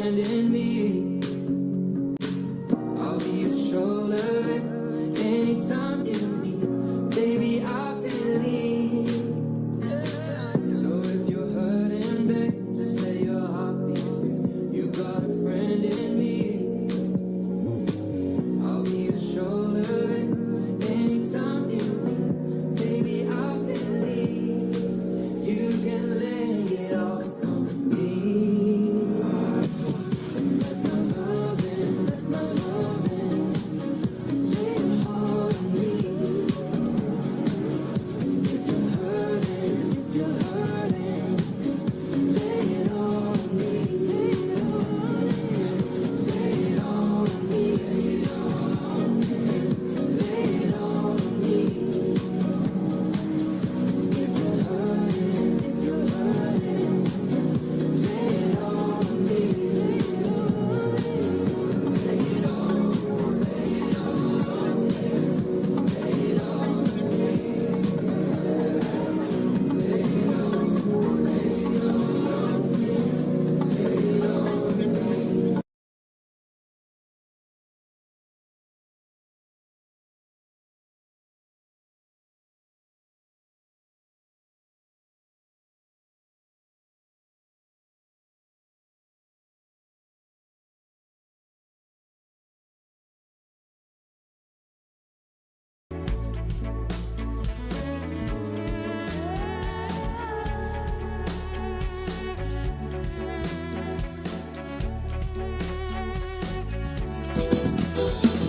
friend in me. I'll be your shoulder anytime you need. Baby, I believe. So if you're hurting, babe, just say your heart beats. You got a friend in me. I'll be your shoulder anytime you need. Baby, I believe. You can lay it all on me. Let my love in, let my love in. Lay it all on me. If you're hurting, lay it all on me. Lay it all on me. Lay it all on me. Lay it all on me. If you're hurting, lay it all on me. Lay it all, lay it all, lay it all.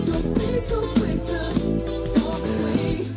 Don't be so quick to walk away.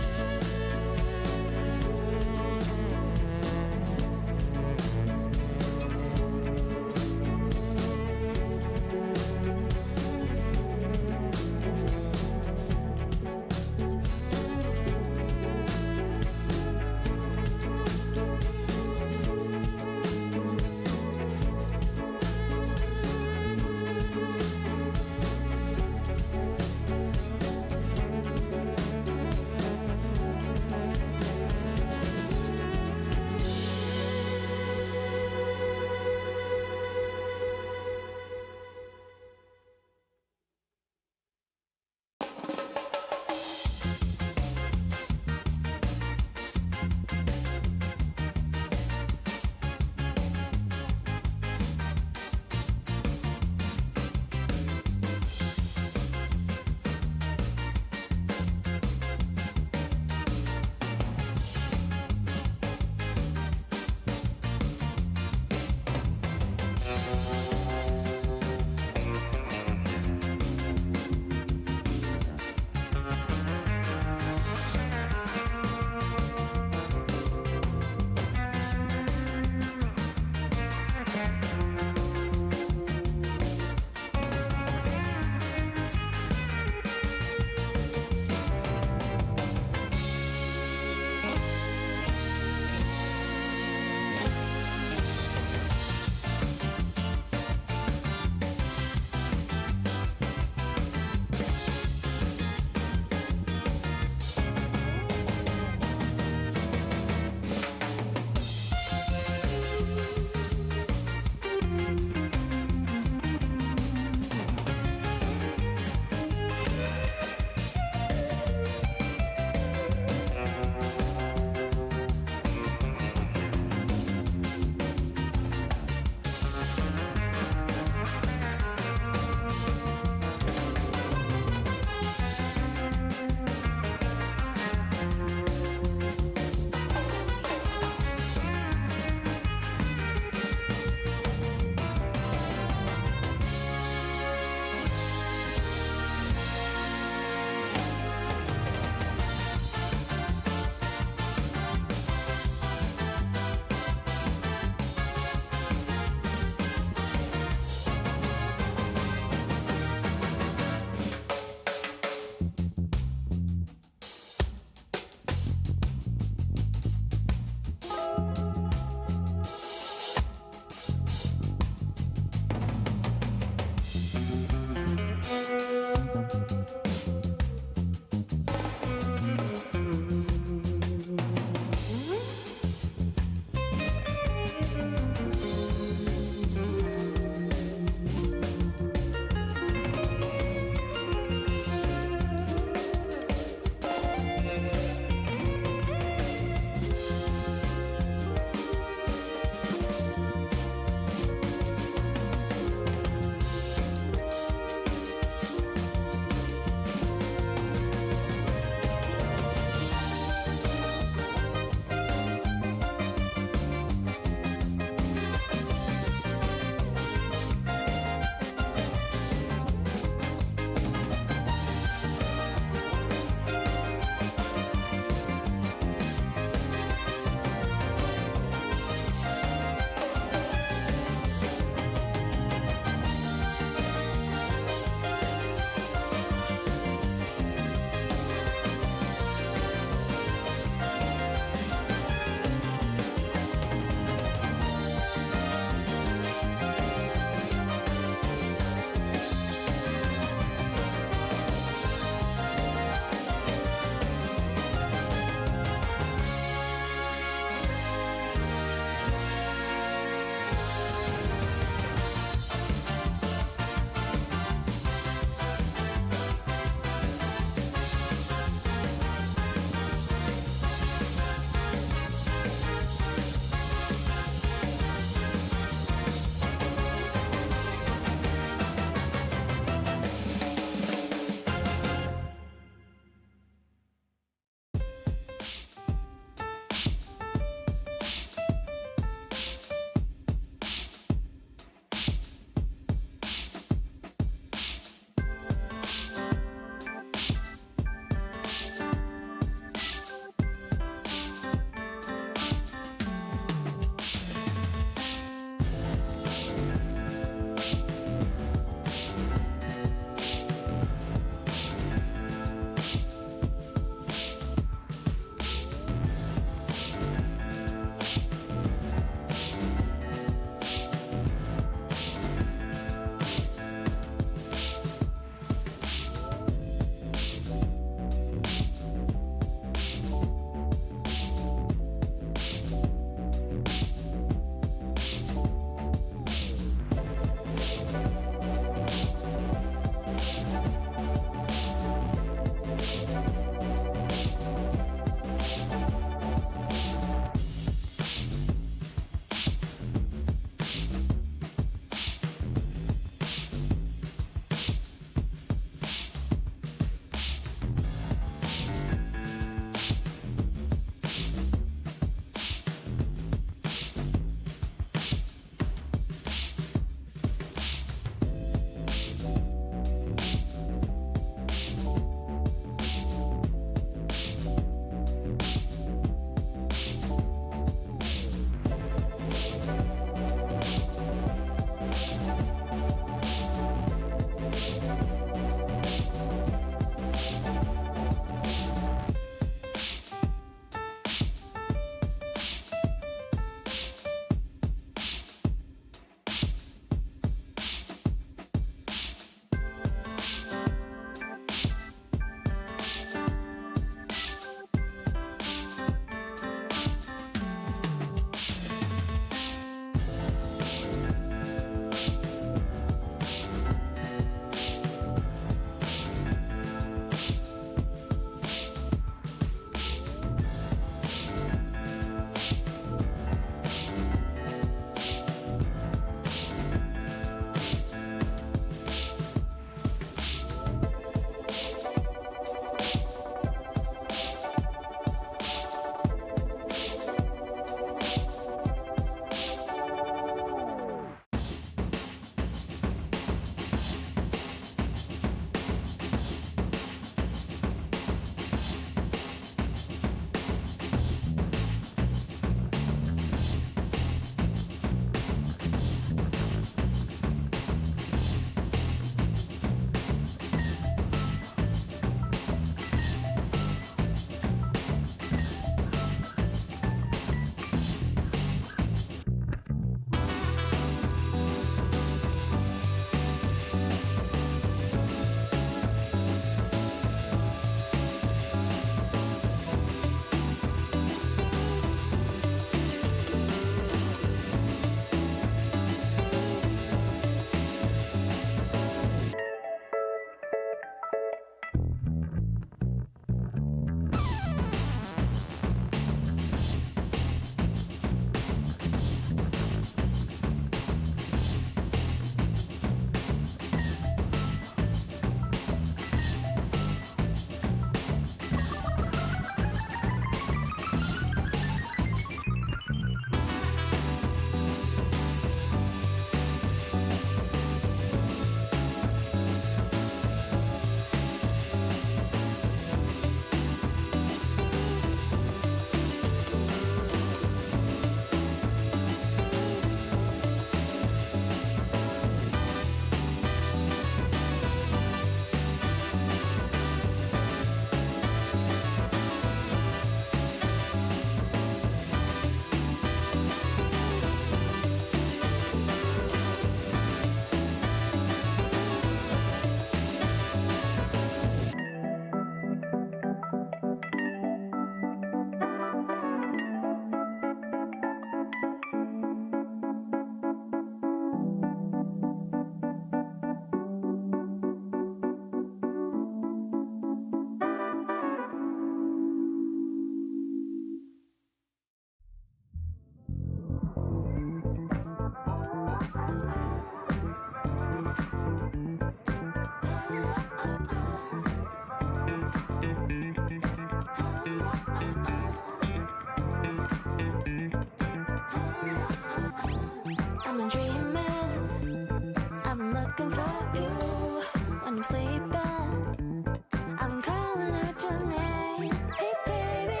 sleeping. I've been calling out your name. Hey baby,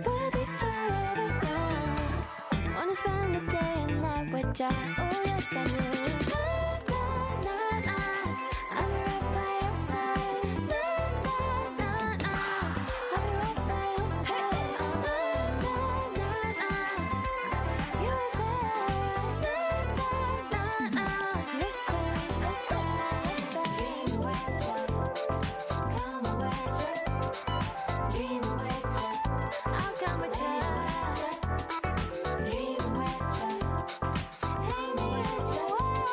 we'll be forever young. Wanna spend the day and night with ya. Oh yes I do. I'll be right by your side. I'll be right by your side. You say, you say, dream with ya, come with ya, dream with ya, I'll come with ya, dream with ya, take me with ya.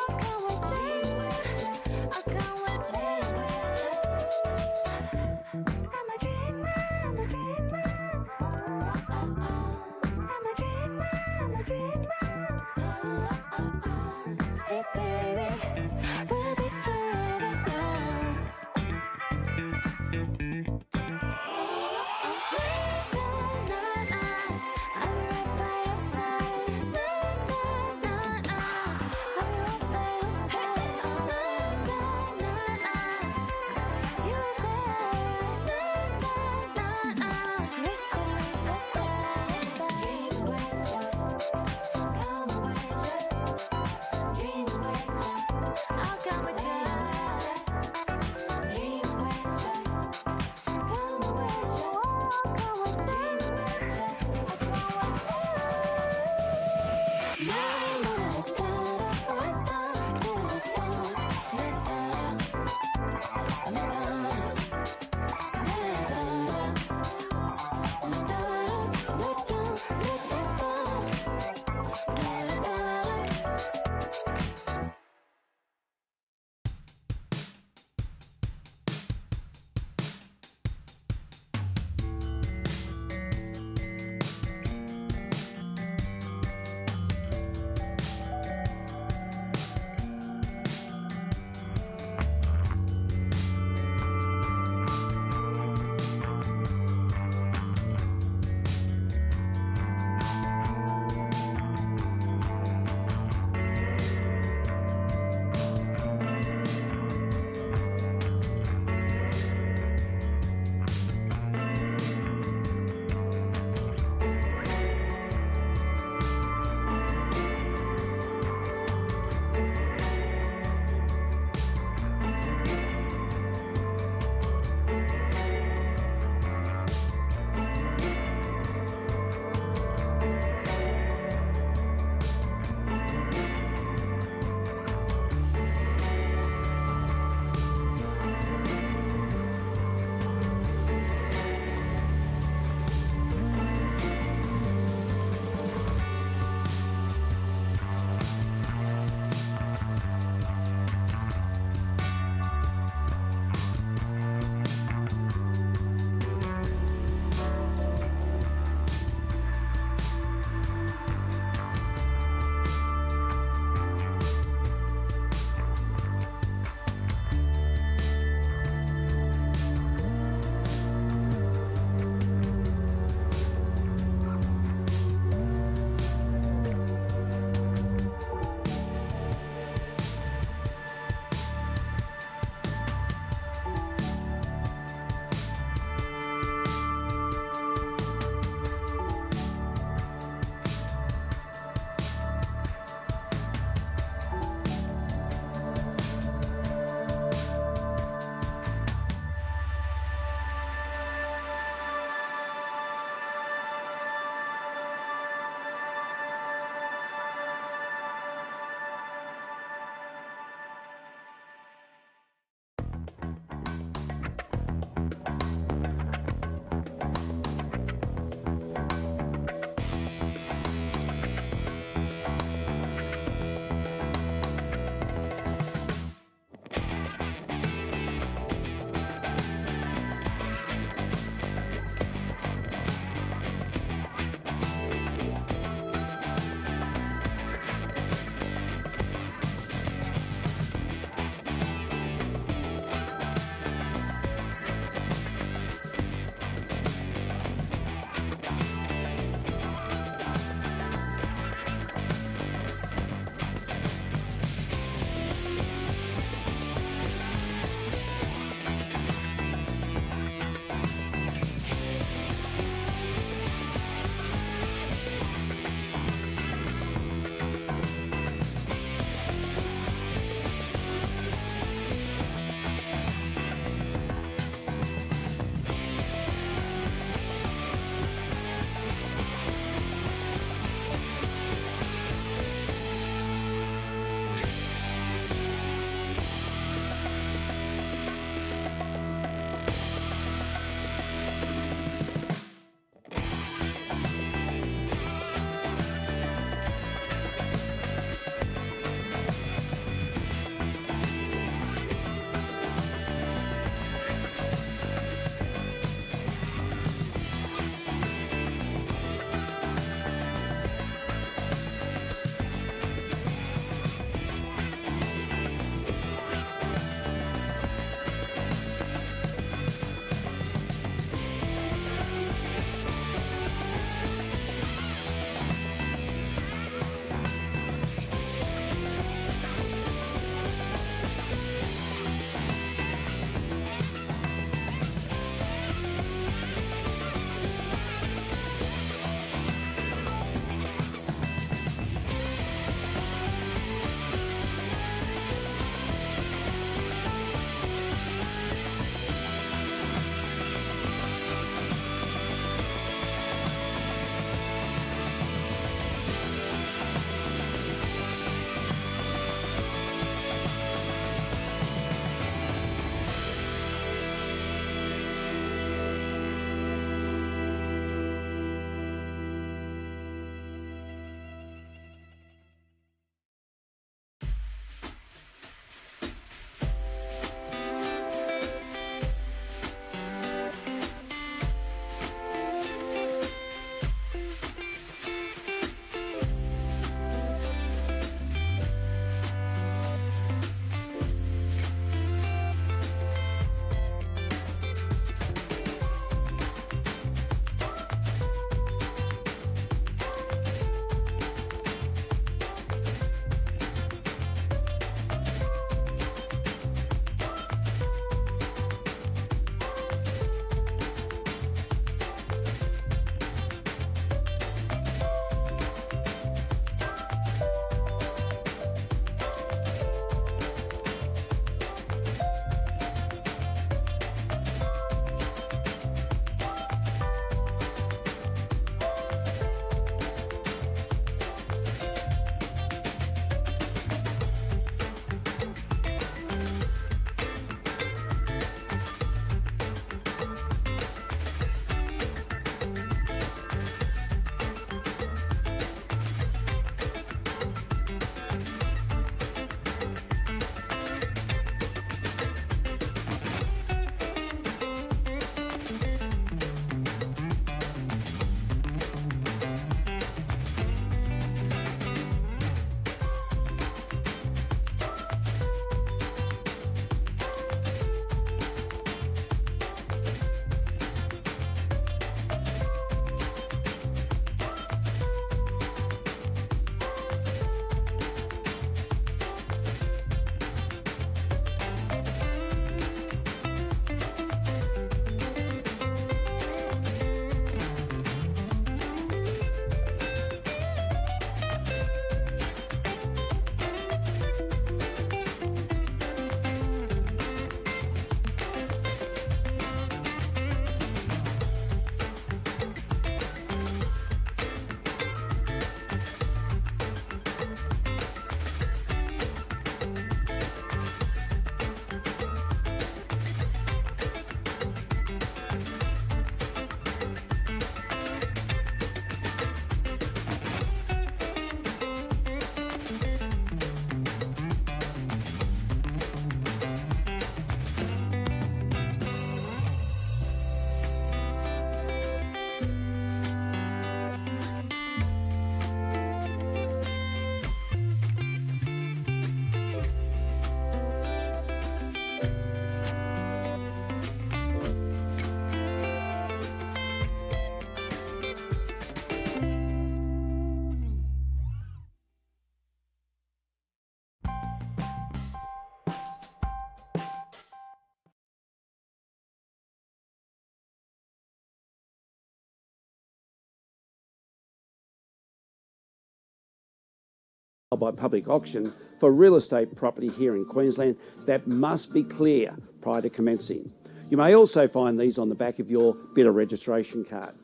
by public auction for real estate property here in Queensland that must be clear prior to commencing. You may also find these on the back of your bidder registration card.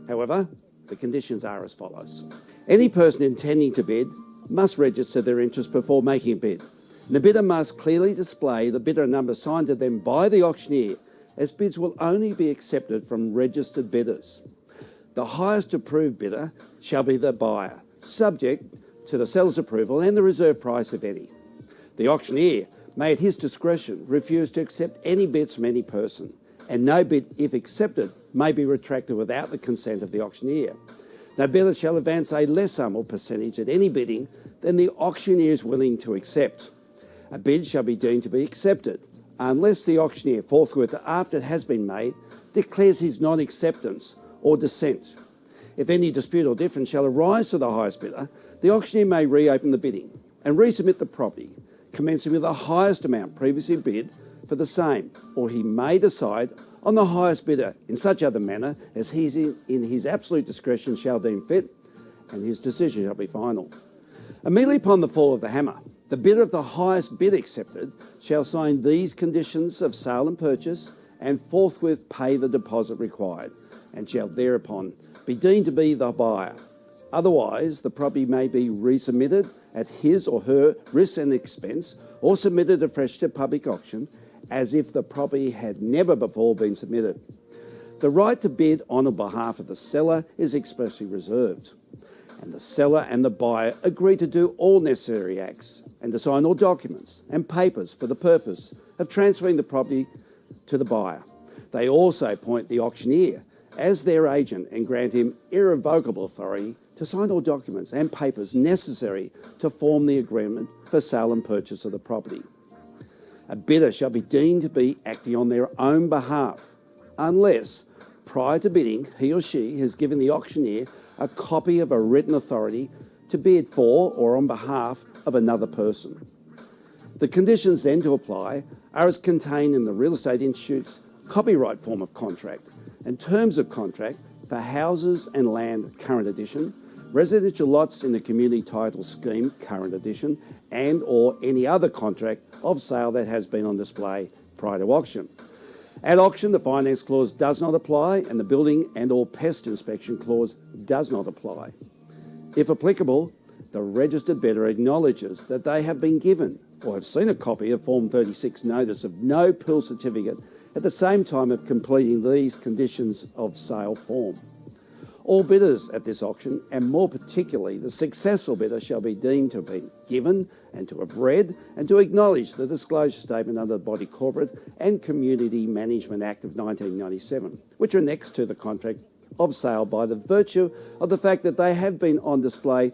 However, the conditions are as follows. Any person intending to bid must register their interest before making a bid. And the bidder must clearly display the bidder number signed to them by the auctioneer, as bids will only be accepted from registered bidders. The highest approved bidder shall be the buyer, subject to the seller's approval and the reserve price of any. The auctioneer may at his discretion refuse to accept any bids from any person, and no bid, if accepted, may be retracted without the consent of the auctioneer. No bidder shall advance a less sum or percentage at any bidding than the auctioneer is willing to accept. A bid shall be deemed to be accepted unless the auctioneer forthwith, after it has been made, declares his non-acceptance or dissent. If any dispute or difference shall arise to the highest bidder, the auctioneer may reopen the bidding and resubmit the property, commencing with the highest amount previously bid for the same, or he may decide on the highest bidder in such other manner as he in his absolute discretion shall deem fit, and his decision shall be final. Immediately upon the fall of the hammer, the bidder of the highest bid accepted shall sign these conditions of sale and purchase and forthwith pay the deposit required, and shall thereupon be deemed to be the buyer. Otherwise, the property may be resubmitted at his or her risk and expense, or submitted afresh to public auction as if the property had never before been submitted. The right to bid on behalf of the seller is expressly reserved, and the seller and the buyer agree to do all necessary acts and to sign all documents and papers for the purpose of transferring the property to the buyer. They also appoint the auctioneer as their agent and grant him irrevocable authority to sign all documents and papers necessary to form the agreement for sale and purchase of the property. A bidder shall be deemed to be acting on their own behalf unless, prior to bidding, he or she has given the auctioneer a copy of a written authority to bid for or on behalf of another person. The conditions then to apply are as contained in the Real Estate Institute's copyright form of contract and terms of contract for houses and land current edition, residential lots in the community title scheme current edition, and or any other contract of sale that has been on display prior to auction. At auction, the finance clause does not apply and the building and or pest inspection clause does not apply. If applicable, the registered bidder acknowledges that they have been given or have seen a copy of Form 36 notice of no pill certificate at the same time of completing these conditions of sale form. All bidders at this auction, and more particularly the successful bidder, shall be deemed to have been given and to have read and to acknowledge the disclosure statement under the Body Corporate and Community Management Act of 1997, which are next to the contract of sale by the virtue of the fact that they have been on display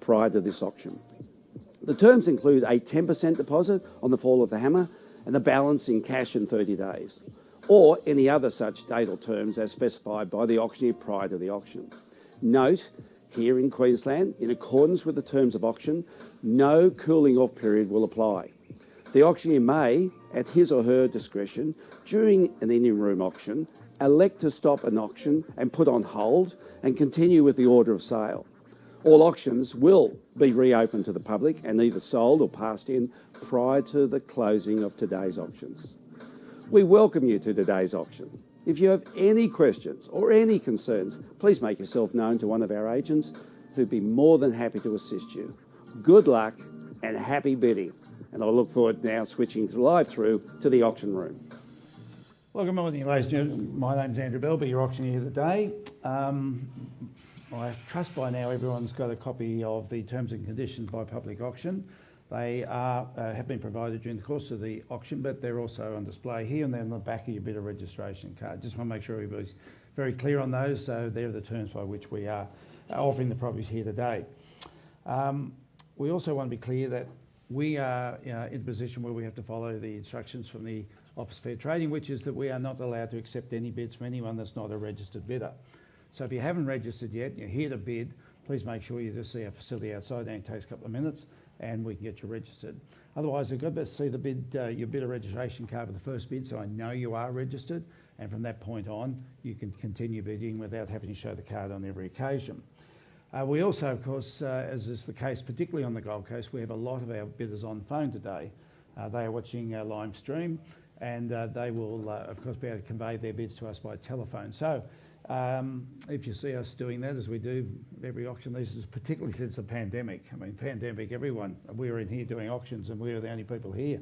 prior to this auction. The terms include a 10% deposit on the fall of the hammer and the balance in cash in 30 days, or any other such date or terms as specified by the auctioneer prior to the auction. Note, here in Queensland, in accordance with the terms of auction, no cooling off period will apply. The auctioneer may, at his or her discretion, during an in-room auction, elect to stop an auction and put on hold and continue with the order of sale. All auctions will be reopened to the public and either sold or passed in prior to the closing of today's auctions. We welcome you to today's auction. If you have any questions or any concerns, please make yourself known to one of our agents who'd be more than happy to assist you. Good luck and happy bidding. And I look forward now switching live through to the auction room. Well, good morning, ladies and gentlemen. My name's Andrew Bell, be your auctioneer of the day. I trust by now everyone's got a copy of the terms and conditions by public auction. They have been provided during the course of the auction, but they're also on display here and they're on the back of your bidder registration card. Just want to make sure everybody's very clear on those. So they're the terms by which we are offering the properties here today. We also want to be clear that we are in a position where we have to follow the instructions from the Office of Fair Trading, which is that we are not allowed to accept any bids from anyone that's not a registered bidder. So if you haven't registered yet, you're here to bid, please make sure you just see our facility outside. It only takes a couple of minutes and we can get you registered. Otherwise, we've got to see the bid, your bidder registration card for the first bid, so I know you are registered, and from that point on, you can continue bidding without having to show the card on every occasion. We also, of course, as is the case particularly on the Gold Coast, we have a lot of our bidders on phone today. They are watching our live stream, and they will, of course, be able to convey their bids to us by telephone. So if you see us doing that, as we do every auction, this is particularly since the pandemic. I mean, pandemic, we were in here doing auctions and we were the only people here.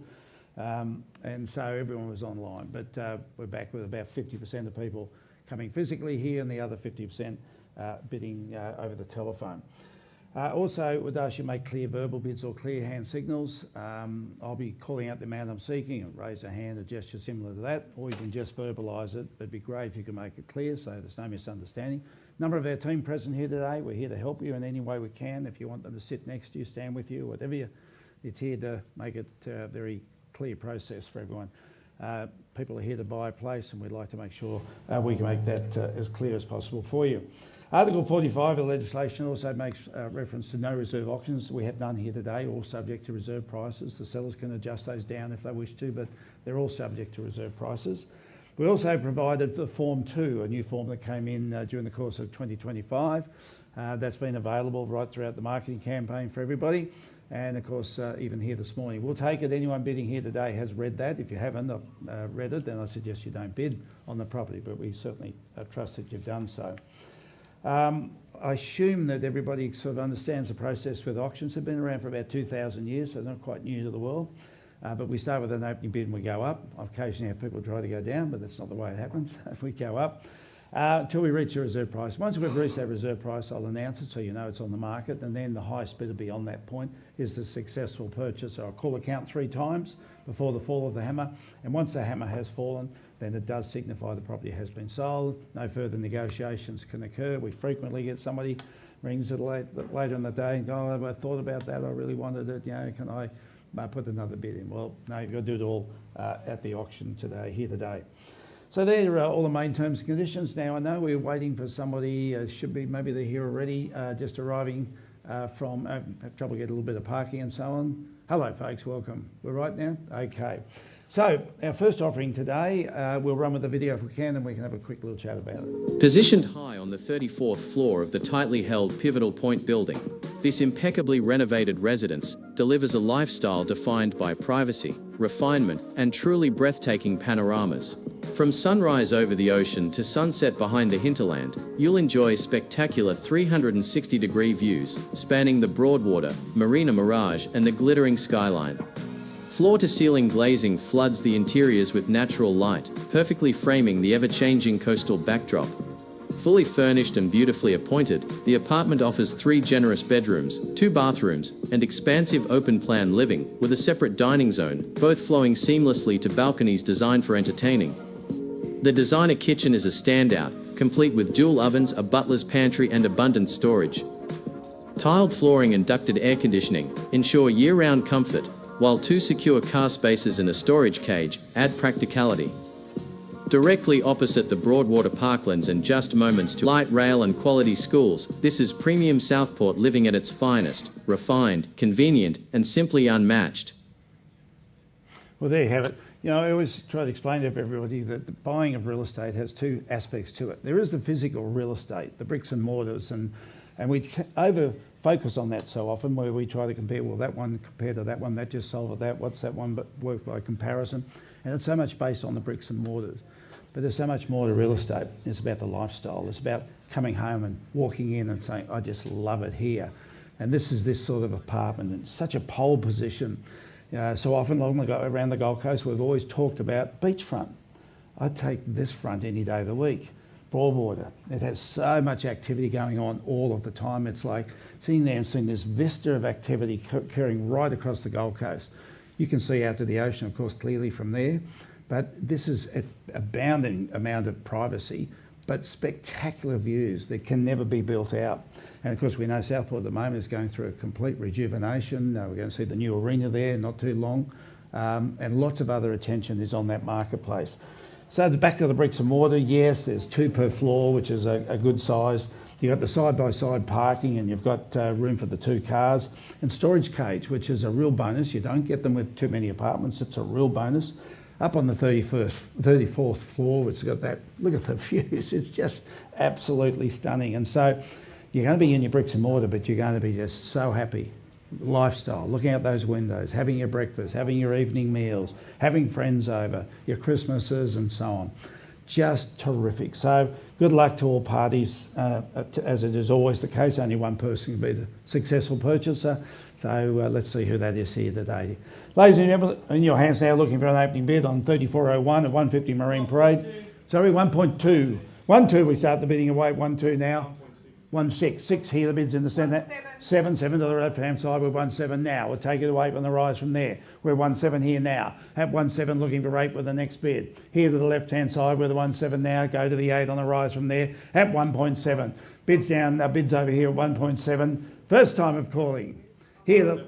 And so everyone was online, but we're back with about 50% of people coming physically here and the other 50% bidding over the telephone. Also, would ask you to make clear verbal bids or clear hand signals. I'll be calling out the amount I'm seeking, and raise a hand, a gesture similar to that, or you can just verbalise it. It'd be great if you could make it clear so there's no misunderstanding. Number of our team present here today. We're here to help you in any way we can. If you want them to sit next to you, stand with you, whatever it's here to make it a very clear process for everyone. People are here to buy a place, and we'd like to make sure we can make that as clear as possible for you. Article 45 of the legislation also makes reference to no reserve auctions. We have none here today, all subject to reserve prices. The sellers can adjust those down if they wish to, but they're all subject to reserve prices. We also provided the Form 2, a new form that came in during the course of 2025. That's been available right throughout the marketing campaign for everybody. And of course, even here this morning. We'll take it, anyone bidding here today has read that. If you haven't read it, then I suggest you don't bid on the property, but we certainly trust that you've done so. I assume that everybody sort of understands the process with auctions. They've been around for about 2,000 years, so they're not quite new to the world. But we start with an opening bid and we go up. I occasionally have people try to go down, but that's not the way it happens. We go up until we reach a reserve price. Once we've reached that reserve price, I'll announce it so you know it's on the market, and then the highest bidder beyond that point is the successful purchase. I'll call the count 3 times before the fall of the hammer, and once the hammer has fallen, then it does signify the property has been sold. No further negotiations can occur. We frequently get somebody rings it later in the day and go, oh, I thought about that, I really wanted it, can I put another bid in? Well, no, you've got to do it all at the auction here today. So there are all the main terms and conditions. Now I know we're waiting for somebody, maybe they're here already, just arriving from, have trouble getting a little bit of parking and so on. Hello folks, welcome. We're right now? Okay. So our first offering today, we'll run with the video if we can, and we can have a quick little chat about it. Positioned high on the 34th floor of the tightly held Pivotal Point building, this impeccably renovated residence delivers a lifestyle defined by privacy, refinement, and truly breathtaking panoramas. From sunrise over the ocean to sunset behind the hinterland, you'll enjoy spectacular 360-degree views spanning the Broadwater, Marina Mirage, and the glittering skyline. Floor-to-ceiling glazing floods the interiors with natural light, perfectly framing the ever-changing coastal backdrop. Fully furnished and beautifully appointed, the apartment offers 3 generous bedrooms, 2 bathrooms, and expansive open-plan living, with a separate dining zone, both flowing seamlessly to balconies designed for entertaining. The designer kitchen is a standout, complete with dual ovens, a butler's pantry, and abundant storage. Tiled flooring and ducted air conditioning ensure year-round comfort, while 2 secure car spaces and a storage cage add practicality. Directly opposite the Broadwater parklands and just moments to light rail and quality schools, this is premium Southport living at its finest, refined, convenient, and simply unmatched. Well, there you have it. I always try to explain to everybody that the buying of real estate has 2 aspects to it. There is the physical real estate, the bricks and mortars, and we over-focus on that so often, where we try to compare, well, that one compared to that one, that just sold at that, what's that one, but work by comparison. And it's so much based on the bricks and mortars. But there's so much more to real estate. It's about the lifestyle. It's about coming home and walking in and saying, I just love it here. And this is this sort of apartment in such a pole position. So often around the Gold Coast, we've always talked about beachfront. I'd take this front any day of the week. Broadwater, it has so much activity going on all of the time. It's like sitting there and seeing this vista of activity occurring right across the Gold Coast. You can see out to the ocean, of course, clearly from there, but this is an abounding amount of privacy, but spectacular views that can never be built out. And of course, we know Southport at the moment is going through a complete rejuvenation. We're going to see the new arena there not too long, and lots of other attention is on that marketplace. So back to the bricks and mortar, yes, there's 2 per floor, which is a good size. You've got the side-by-side parking, and you've got room for the 2 cars, and storage cage, which is a real bonus. You don't get them with too many apartments. It's a real bonus. Up on the 34th floor, which has got that, look at the views. It's just absolutely stunning. And so, you're going to be in your bricks and mortar, but you're going to be just so happy. Lifestyle, looking out those windows, having your breakfast, having your evening meals, having friends over, your Christmases and so on. Just terrific. So good luck to all parties, as it is always the case. Only one person can be the successful purchaser. So let's see who that is here today. Ladies and gentlemen, in your hands now, looking for an opening bid on 3401 at 150 Marine Parade. Sorry, 1.2. 1.2, we start the bidding away. 1.2 now. 1.6. 6 here, the bid's in the centre. 7 to the left-hand side. We're 1.7 now. We'll take it away on the rise from there. We're 1.7 here now. At 1.7 looking for 8 with the next bid. Here to the left-hand side, we're the 1.7 now. Go to the 8 on the rise from there. At 1.7. Bids down, bids over here at 1.7. First time of calling. Here the...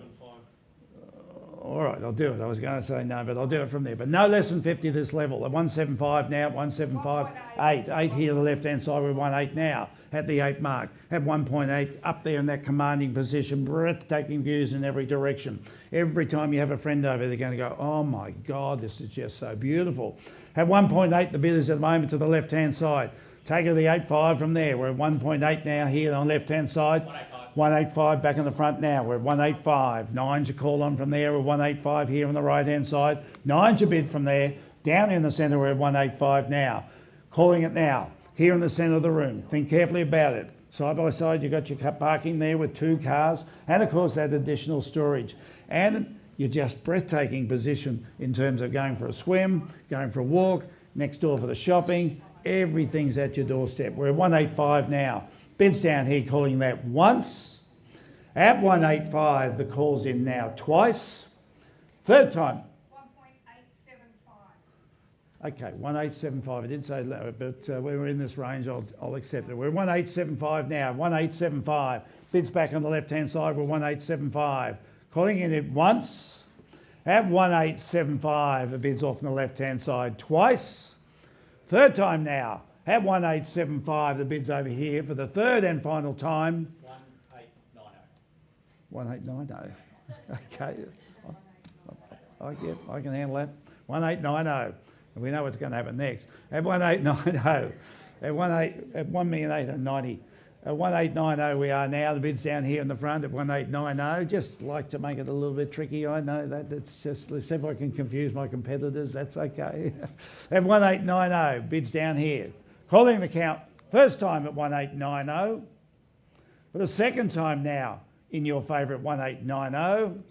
All right, I'll do it. I was going to say no, but I'll do it from there. But no less than 50 this level. At 175 now, 175, 8. 8 here to the left-hand side, we're 1.8 now. At the 8 mark, at 1.8, up there in that commanding position, breathtaking views in every direction. Every time you have a friend over, they're going to go, oh my God, this is just so beautiful. At 1.8, the bid is at the moment to the left-hand side. Take it to the 8.5 from there. We're at 1.8 now here on the left-hand side. 185 back in the front now. We're at 185. 9's a call on from there. We're 185 here on the right-hand side. 9's a bid from there. Down in the centre, we're at 185 now. Calling it now. Here in the centre of the room. Think carefully about it. Side by side, you've got your car parking there with 2 cars, and of course that additional storage. And you're just breathtaking position in terms of going for a swim, going for a walk, next door for the shopping. Everything's at your doorstep. We're at 185 now. Bids down here calling that once. At 185, the call's in now twice. Third time. 1.875. Okay, 1.875. I did say lower, but when we're in this range, I'll accept it. We're 1.875 now. 1.875. Bids back on the left-hand side. We're 1.875. Calling in it once. At 1.875, the bid's off on the left-hand side twice. Third time now. At 1.875, the bid's over here for the third and final time. 1.890. Okay. I can handle that. 1.890. And we know what's going to happen next. At 1.890. At 1,890,000. At 1.890 we are now. The bid's down here in the front at 1.890. Just like to make it a little bit tricky. I know that. It's just, let's see if I can confuse my competitors. That's okay. At 1.890, bid's down here. Calling the count, first time at 1.890. For the second time now, in your favour at 1.890.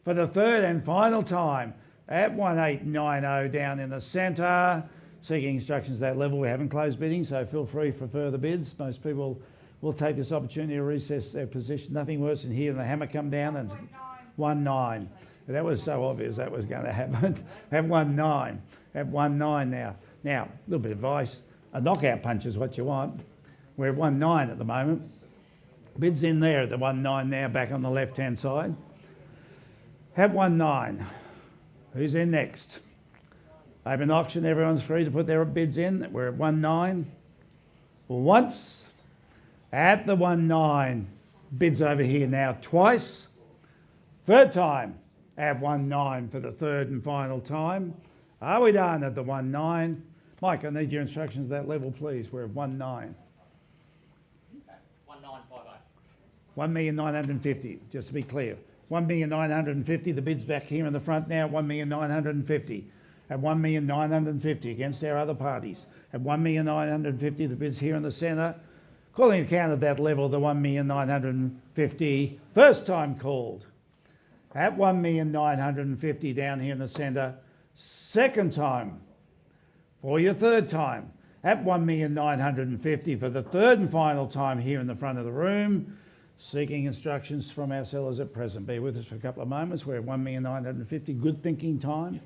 For the third and final time at 1.890 down in the centre. Seeking instructions at that level. We haven't closed bidding, so feel free for further bids. Most people will take this opportunity to recess their position. Nothing worse than hearing the hammer come down and 1.9. That was so obvious that was going to happen. At 1.9. At 1.9 now. Now, a little bit of advice. A knockout punch is what you want. We're at 1.9 at the moment. Bids in there at the 1.9 now, back on the left-hand side. At 1.9. Who's in next? Open auction, everyone's free to put their bids in. We're at 1.9. Once. At the 1.9. Bids over here now twice. Third time at 1.9 for the third and final time. Are we done at the 1.9? Mike, I need your instructions at that level, please. We're at 1.9. 1,950. 1,950,000, just to be clear. 1,950,000, the bid's back here in the front now, 1,950,000. At 1,950,000 against our other parties. At 1,950,000, the bid's here in the centre. Calling account at that level, the 1,950,000, first time called. At 1,950,000 down here in the centre, second time. For your third time. At 1,950,000 for the third and final time here in the front of the room. Seeking instructions from our sellers at present. Be with us for a couple of moments. We're at 1,950,000. Good thinking time.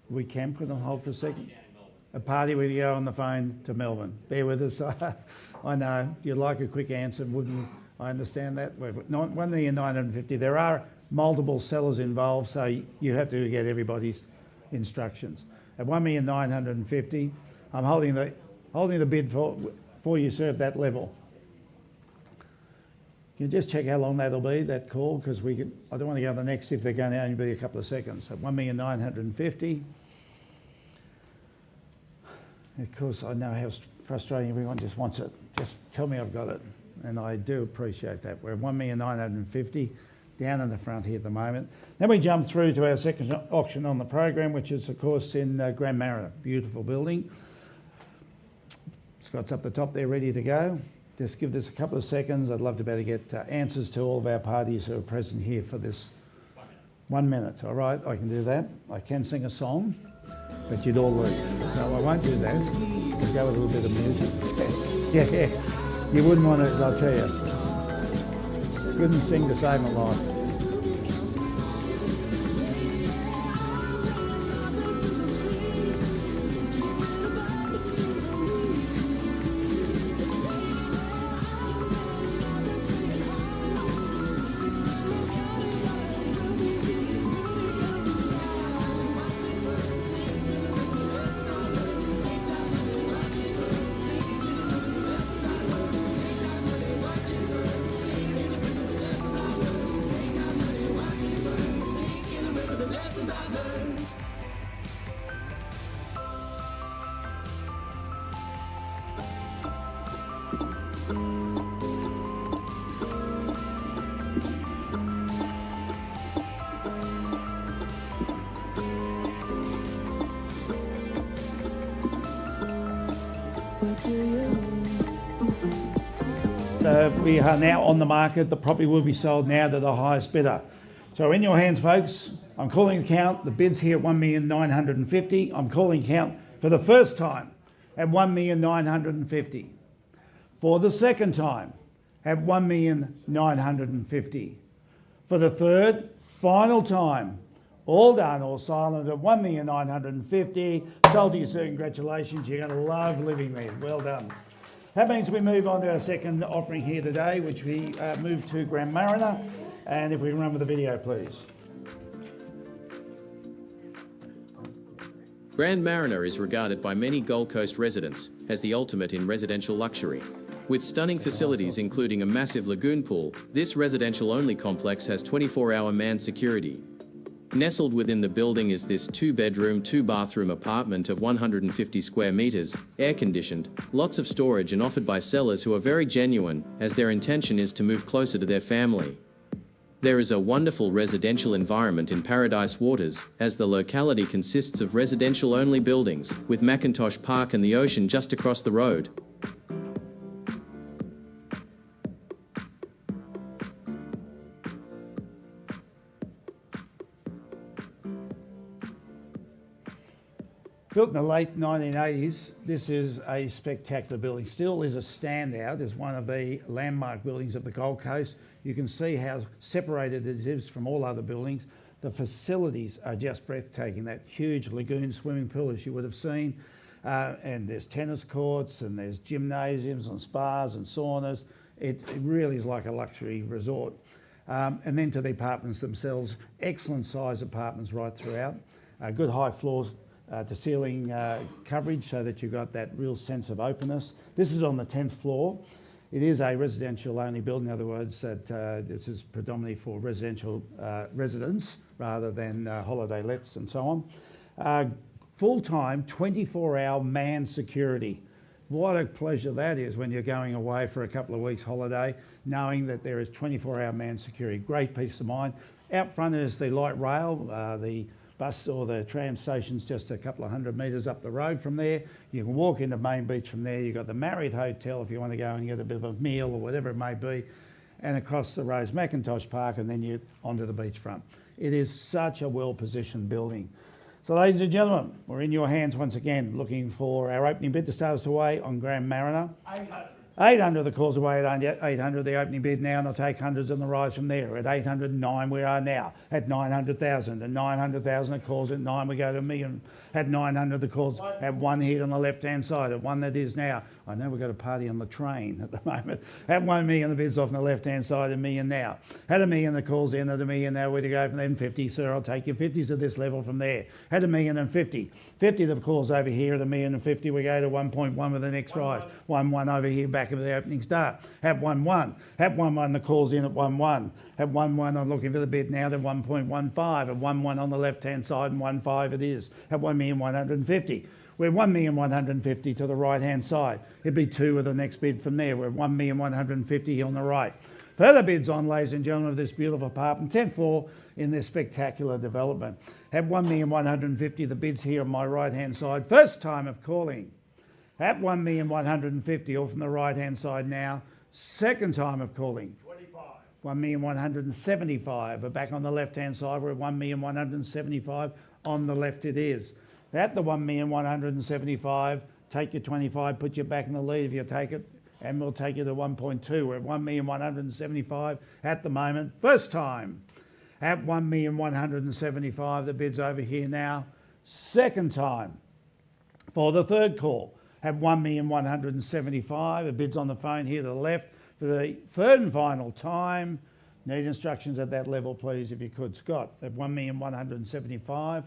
We can put on hold for a second. A party with you on the phone to Melbourne. Bear with us. I know you'd like a quick answer, wouldn't? I understand that. We're at 1,950,000. There are multiple sellers involved, so you have to get everybody's instructions. At 1,950,000, I'm holding the bid for you, sir, at that level. Can you just check how long that'll be, that call? Because I don't want to go to the next if they're going to only be a couple of seconds. So 1,950,000. Of course, I know how frustrating everyone just wants it. Just tell me I've got it. And I do appreciate that. We're at 1,950,000 down in the front here at the moment. Then we jump through to our second auction on the program, which is, of course, in Grand Marina. Beautiful building. Scott's up the top there, ready to go. Just give this a couple of seconds. I'd love to be able to get answers to all of our parties who are present here for this 1 minute. All right, I can do that. I can sing a song, but you'd all leave. No, I won't do that. We'll go with a little bit of music. Yeah, you wouldn't want it, I'll tell you. Couldn't sing to save my life. We are now on the market. The property will be sold now to the highest bidder. So in your hands, folks. I'm calling the count. The bid's here at 1,950,000. I'm calling count for the first time at 1,950,000. For the second time at 1,950,000. For the third, final time, all done, all silent at 1,950,000. Sold to you, sir. Congratulations. You're going to love living there. Well done. That means we move on to our second offering here today, which we move to Grand Marina. And if we can run with the video, please. Grand Marina is regarded by many Gold Coast residents as the ultimate in residential luxury. With stunning facilities including a massive lagoon pool, this residential-only complex has 24-hour manned security. Nestled within the building is this 2-bedroom, 2-bathroom apartment of 150 square meters, air-conditioned, lots of storage and offered by sellers who are very genuine, as their intention is to move closer to their family. There is a wonderful residential environment in Paradise Waters, as the locality consists of residential-only buildings, with Macintosh Park and the ocean just across the road. Built in the late 1980s, this is a spectacular building. Still is a standout as one of the landmark buildings of the Gold Coast. You can see how separated it is from all other buildings. The facilities are just breathtaking. That huge lagoon swimming pool, as you would have seen, and there's tennis courts and there's gymnasiums and spas and saunas. It really is like a luxury resort. And then to the apartments themselves, excellent size apartments right throughout. Good high floors to ceiling coverage so that you've got that real sense of openness. This is on the 10th floor. It is a residential only building. In other words, that this is predominantly for residential residents rather than holiday lets and so on. Full-time 24-hour manned security. What a pleasure that is when you're going away for a couple of weeks holiday, knowing that there is 24-hour manned security. Great peace of mind. Out front is the light rail, the bus or the tram station's just a couple of 100 metres up the road from there. You can walk into Main Beach from there. You've got the Marriott Hotel if you want to go and get a bit of a meal or whatever it may be. And across the road is Macintosh Park, and then you're onto the beachfront. It is such a well-positioned building. So ladies and gentlemen, we're in your hands once again, looking for our opening bid to start us away on Grand Marina. 800 the calls away at 800 the opening bid now, and I'll take hundreds on the rise from there. At 809 we are now. At 900,000. At 900,000 the calls at 9 we go to 1 million. At 900 the calls at 1 hit on the left hand side. At 1 that is now. I know we've got a party on the train at the moment. At 1 million the bid's off on the left hand side, 1 million now. At 1 million the calls in at 1 million now. Where to go from then? 50, sir. I'll take your 50s at this level from there. At 1,050,000. 50 the calls over here at 1,050,000 we go to 1.1 with the next rise. 1 over here back. back of the opening start. Have 1-1. Have 1-1, the call's in at 1-1. Have 1-1, I'm looking for the bid now to 1.15. Have 1-1 on the left-hand side and 1.5 it is. Have 1,150,000. We're 1,150,000 to the right-hand side. It'd be 2 with the next bid from there. We're 1,150,000 on the right. Further bids on, ladies and gentlemen, of this beautiful apartment, 10th floor in this spectacular development. Have 1,150,000, the bids here on my right-hand side. First time of calling. At 1,150,000, all from the right-hand side now. Second time of calling. 1,175,000. But back on the left-hand side, we're at 1,175,000. On the left it is. At the 1,175,000, take your 25, put you back in the lead if you take it, and we'll take you to 1.2. We're at 1,175,000 at the moment. First time. At 1,175,000, the bid's over here now. Second time. For the third call. Have 1,175,000. The bid's on the phone here to the left. For the third and final time, need instructions at that level, please, if you could. Scott, at 1,175,000.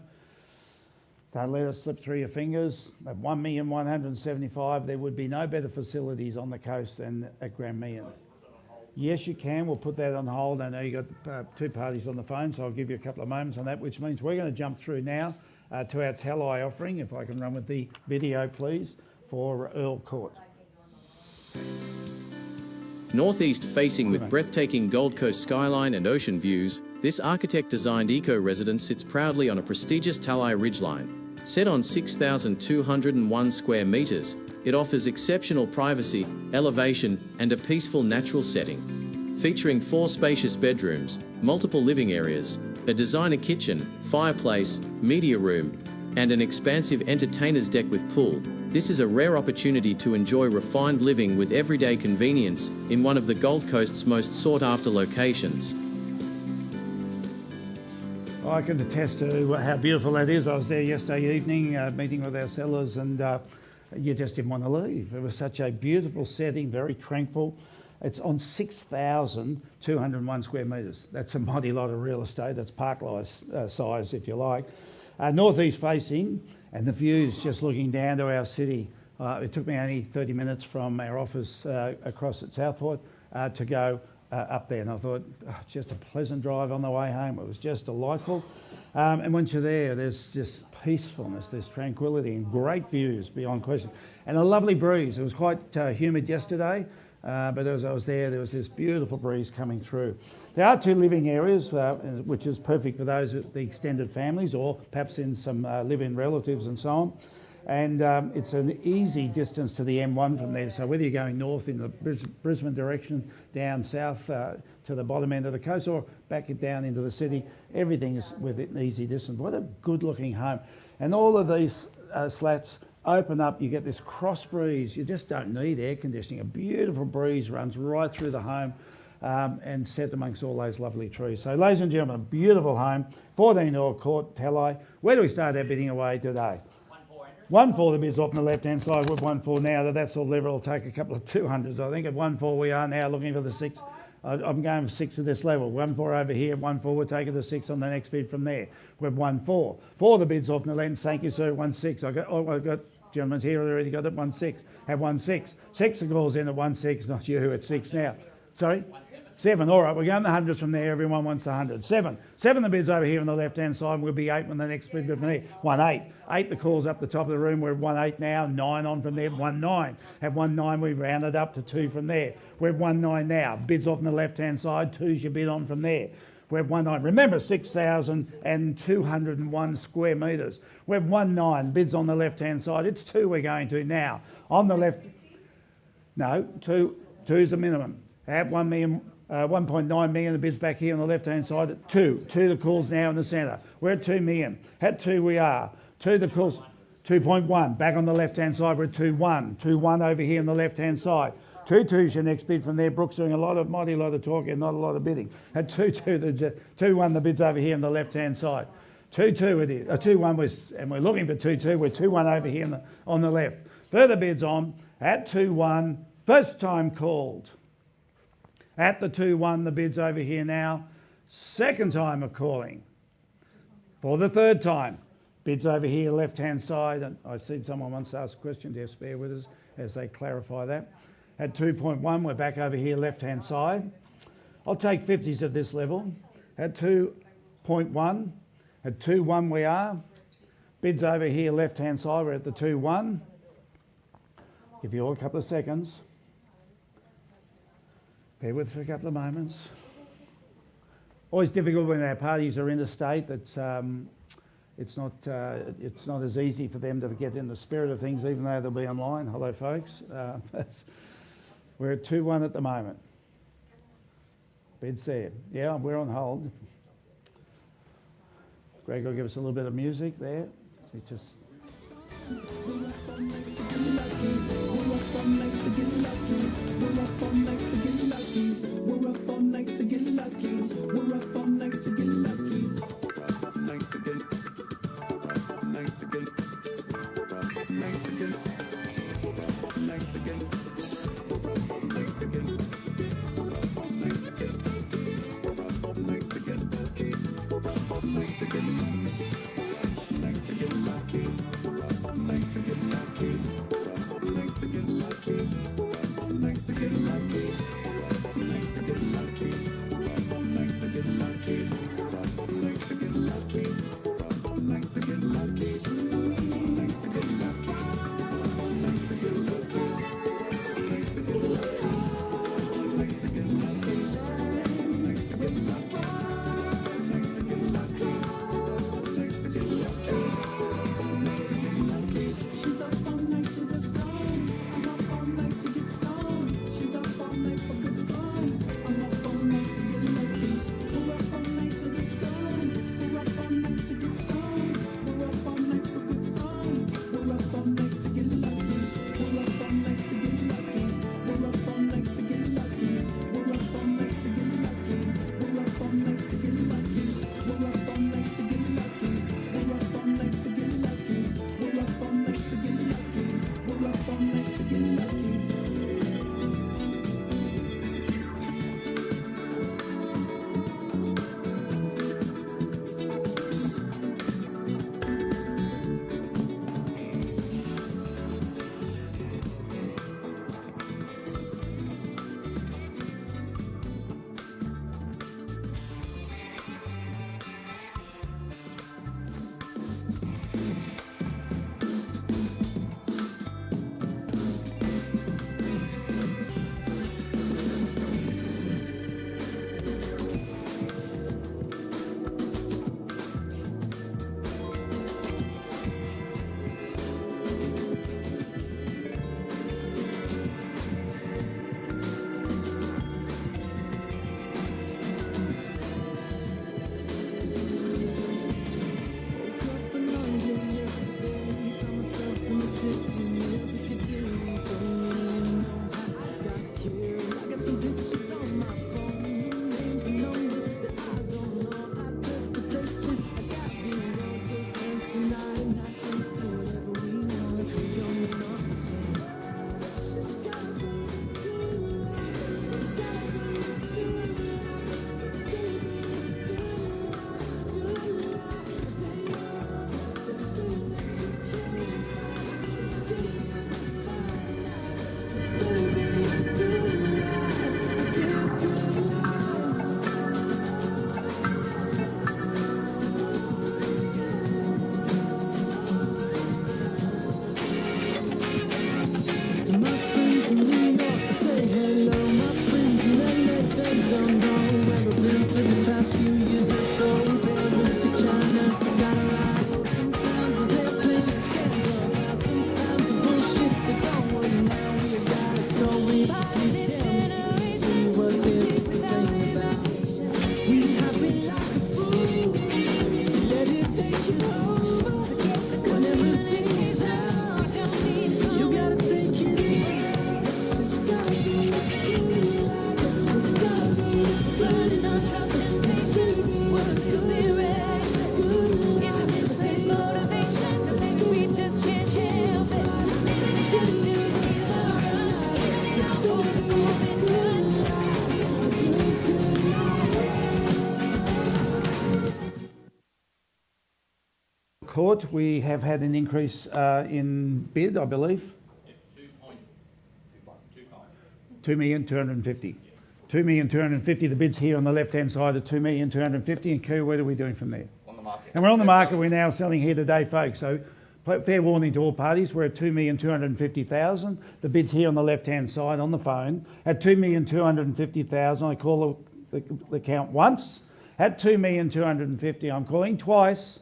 Don't let it slip through your fingers. At 1,175,000, there would be no better facilities on the coast than at Grand Meehan. Yes, you can. We'll put that on hold. I know you've got two parties on the phone, so I'll give you a couple of moments on that, which means we're going to jump through now to our Talai offering, if I can run with the video, please, for Earl Court. Northeast facing with breathtaking Gold Coast skyline and ocean views, this architect-designed eco-residence sits proudly on a prestigious Talai ridgeline. Set on 6,201 square metres, it offers exceptional privacy, elevation and a peaceful natural setting. Featuring 4 spacious bedrooms, multiple living areas, a designer kitchen, fireplace, media room, and an expansive entertainer's deck with pool, this is a rare opportunity to enjoy refined living with everyday convenience in one of the Gold Coast's most sought-after locations. I can attest to how beautiful that is. I was there yesterday evening meeting with our sellers, and you just didn't want to leave. It was such a beautiful setting, very tranquil. It's on 6,201 square metres. That's a mighty lot of real estate. That's park-size, size, if you like. Northeast facing, and the views just looking down to our city. It took me only 30 minutes from our office across at Southport to go up there, and I thought, just a pleasant drive on the way home. It was just delightful. And once you're there, there's just peacefulness, there's tranquility and great views beyond question. And a lovely breeze. It was quite humid yesterday, but as I was there was this beautiful breeze coming through. There are 2 living areas, which is perfect for those with the extended families or perhaps in some live-in relatives and so on. And it's an easy distance to the M1 from there. So whether you're going north in the Brisbane direction, down south to the bottom end of the coast, or back down into the city, everything is within easy distance. What a good-looking home. And all of these slats open up, you get this cross breeze. You just don't need air conditioning. A beautiful breeze runs right through the home and set amongst all those lovely trees. So ladies and gentlemen, beautiful home, 14 Earl Court, Talai. Where do we start our bidding away today? 1.4, the bid's off on the left-hand side with 1.4 now. That's all level. It'll take a couple of 200s. I think at 1.4 we are now looking for the 6. I'm going for 6 at this level. 1.4 over here, 1.4 we'll take it to 6 on the next bid from there. We're 1.4. 4 the bid's off on the lens. Thank you, sir. 1.6. I've got gentlemen's here already got it. 1.6. Have 1.6. 6 the calls in at 1.6. Not you at 6 now. Sorry. 7, all right, we're going the hundreds from there. Everyone wants the 100. 7 the bids over here on the left-hand side. We'll be 8 when the next bid from there. 1.8. 8 the calls up the top of the room. We're at 1.8 now. 9 on from there. 1.9. Have 1.9. We've rounded up to 2 from there. We're at 1.9 now. Bids off on the left-hand side. 2's your bid on from there. We're at 1.9. Remember, 6,201 square metres. We're at 1.9. Bids on the left-hand side. It's 2 we're going to now. On the left... No, 2 is the minimum. At 1 million... 1.9 million, the bids back here on the left-hand side at 2. 2 the calls now in the centre. We're at 2 million. At 2 we are. 2 the calls, 2.1. Back on the left-hand side, we're at 2.1. 2.1 over here on the left-hand side. 2.2's your next bid from there. Brooks doing mighty lot of talking, not a lot of bidding. At 2.2, 2.1 the bids over here on the left-hand side. 2.2 it is. 2.1 and we're looking for 2.2. We're 2.1 over here on the left. Further bids on at 2.1. First time called. At the 2.1, the bid's over here now. Second time of calling. For the third time, bids over here, left-hand side. And I see someone wants to ask a question. Do you spare with us as they clarify that? At 2.1, we're back over here, left-hand side. I'll take 50s at this level. At 2.1, at 2.1 we are. Bids over here, left-hand side, we're at the 2.1. Give you all a couple of seconds. Bear with us for a couple of moments. Always difficult when our parties are interstate. It's not as easy for them to get in the spirit of things, even though they'll be online. Hello, folks. We're at 2.1 at the moment. Bids there. Yeah, we're on hold. Greg will give us a little bit of music there. We just. Court, we have had an increase in bid, I believe. Yep, 2.25. 2,250,000. 2,250,000. The bid's here on the left-hand side at 2,250,000. And Koo, what are we doing from there? On the market. And we're on the market. We're now selling here today, folks. So fair warning to all parties. We're at 2,250,000. The bid's here on the left-hand side on the phone at 2,250,000. I call the count once. At 2,250,000, I'm calling twice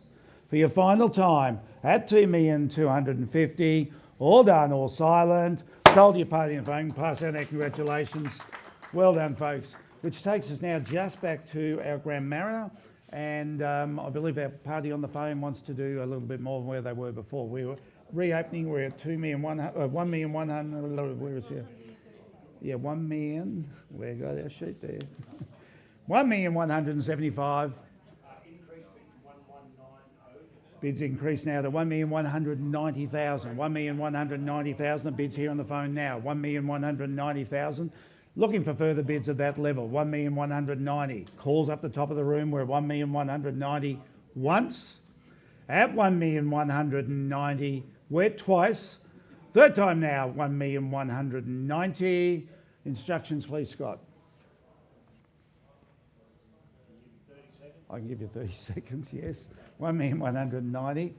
for your final time. At 2,250,000, all done, all silent. Sold to your party and phone. Pass out our congratulations. Well done, folks. Which takes us now just back to our Grand Mariner. And I believe our party on the phone wants to do a little bit more than where they were before. We were reopening. We're at 1,100,000. Where is it? Yeah, 1 million. We got our sheet there. 1,175,000. Bids increased now to 1,190,000. 1,190,000. The bids here on the phone now. 1,190,000. Looking for further bids at that level. 1,190,000. Calls up the top of the room. We're at 1,190,000 once. At 1,190,000. We're twice. Third time now. 1,190,000. Instructions, please, Scott. I can give you 30 seconds, yes. 1,190,000.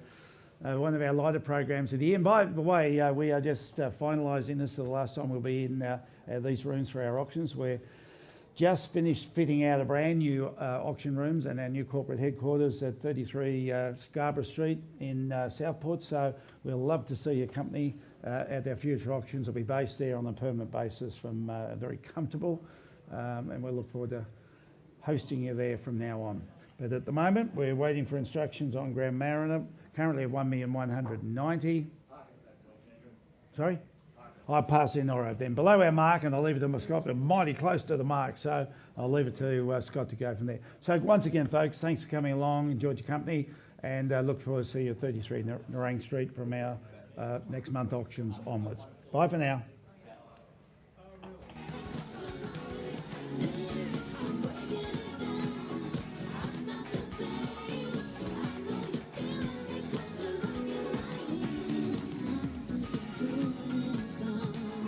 One of our lighter programs of the year. And by the way, we are just finalising this. The last time we'll be in these rooms for our auctions. We're just finished fitting out a brand new auction rooms and our new corporate headquarters at 33 Scarborough Street in Southport. So we'll love to see your company at our future auctions. Will be based there on a permanent basis from very comfortable. And we'll look forward to hosting you there from now on. But at the moment, we're waiting for instructions on Grand Mariner, currently at 1,190,000. Sorry? I pass in, all right then. Below our mark, and I'll leave it to Scott, but mighty close to the mark, so I'll leave it to Scott to go from there. So once again, folks, thanks for coming along, enjoyed your company, and look forward to see you at 33 Nerang Street from our next month auctions onwards. Bye for now.